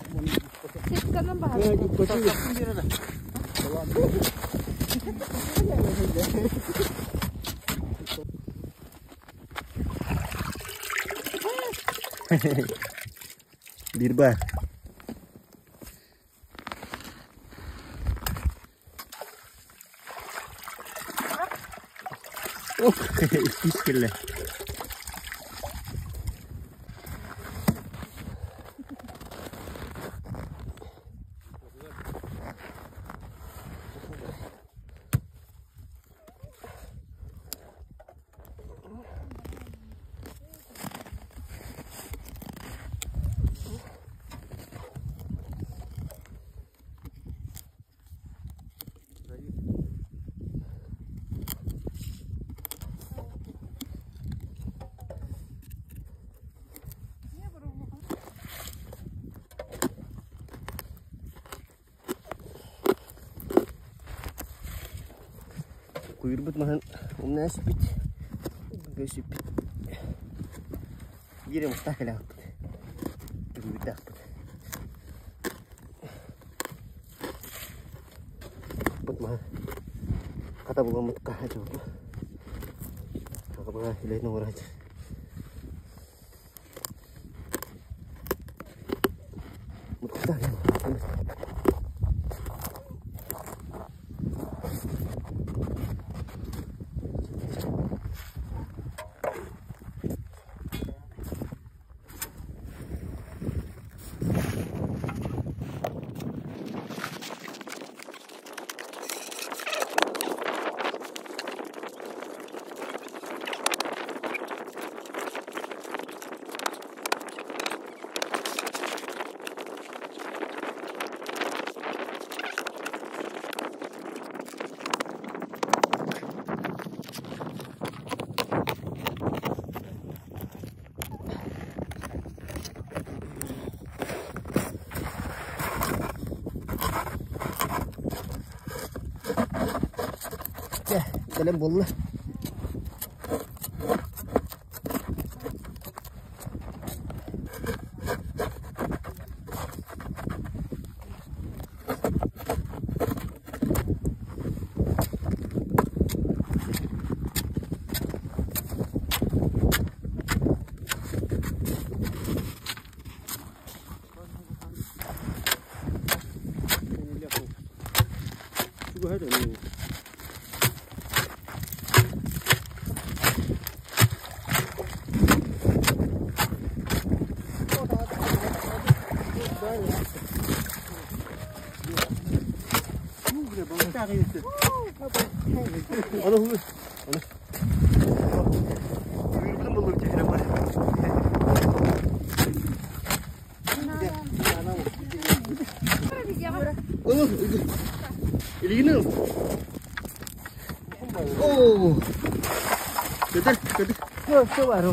Sikkanan bahas. Dirba. Oh, iskele. Kuyurbut mahan umna sipit sipit gire mustaqil ahput kuyurbut ahput put mahan kata bukan mutkah aja kata bukan hilai nomor aja mutkah ya dalam bola. Oh, baru.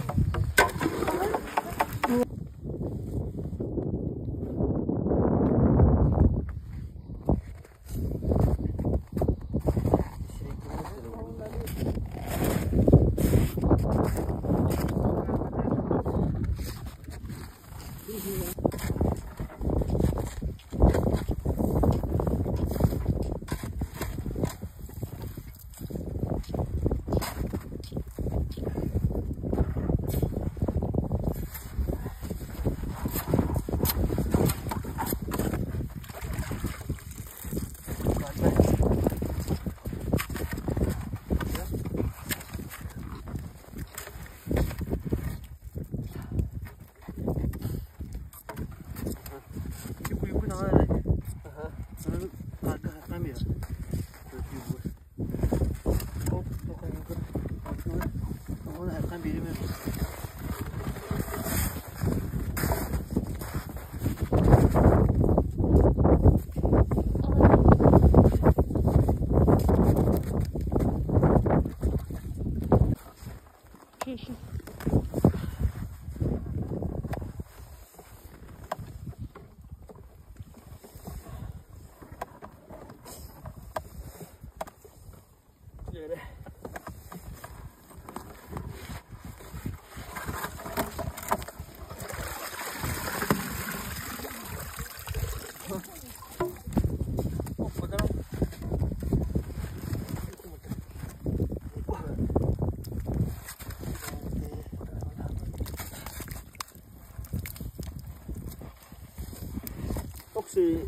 혹시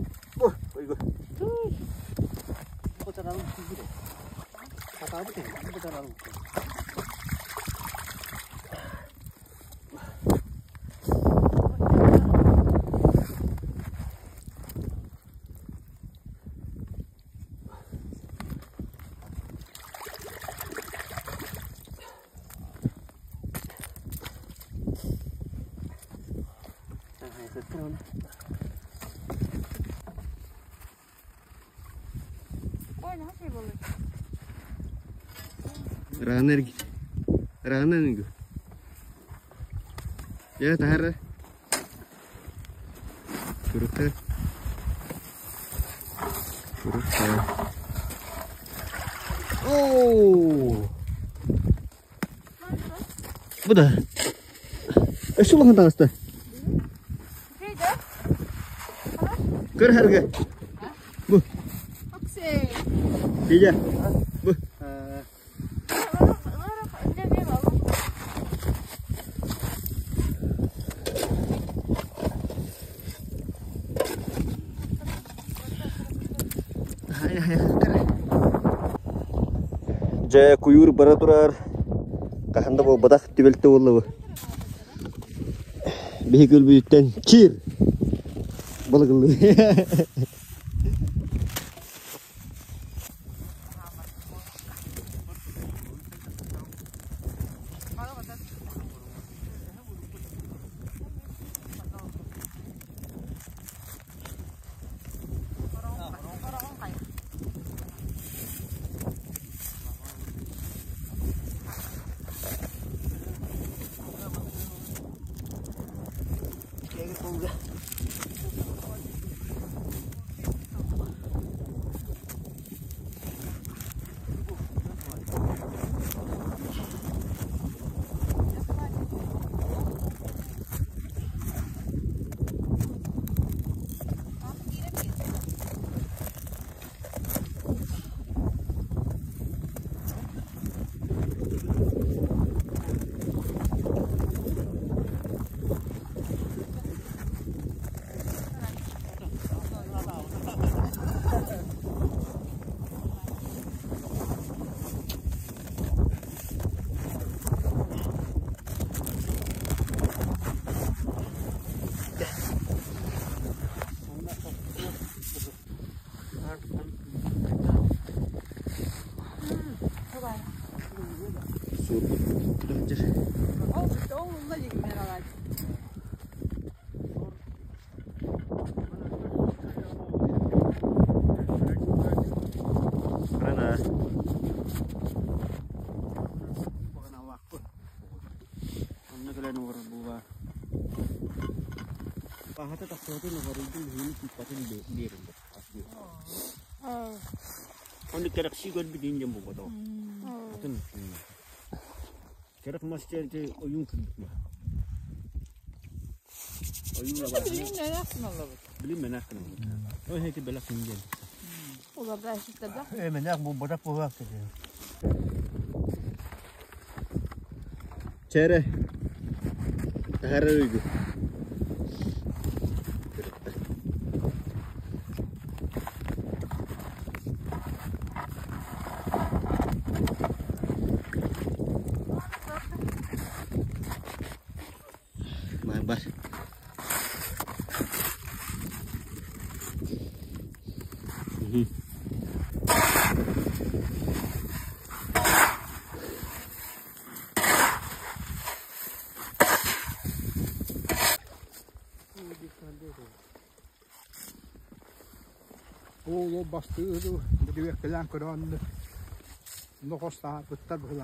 이거 잘하는 기술이 다 아버지 이거 잘하는 거. Rana nih gue. Ya tahar. Surut. Oh. Betul. Sudah hantar asta. Ker harga. Bu. Oke. Iya. Bu. Jaya kuyur baraturar kahanda bo badak tibelte wollo vehicle biten chir bolaglu Hata tak sesuatu negara itu ini sifatnya di asli. Kalau kerak sih kan bikin jam buat tau. Itu nih. Kerak masih cari oyun kerja. Oyun apa? Beli menak kenal. Oh itu bela pinjam. Oh bapak sih tabrak. Menak mau buat apa kerja? Cere. Tahara itu. Bas. Oh, bastı itu jadi kelang koran nokosta betul betul.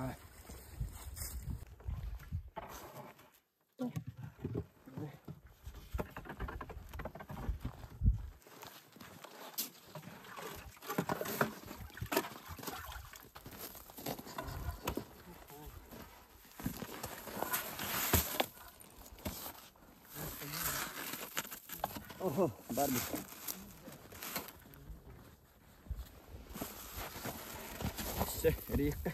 Oh, Barbie. Rika.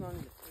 aslında.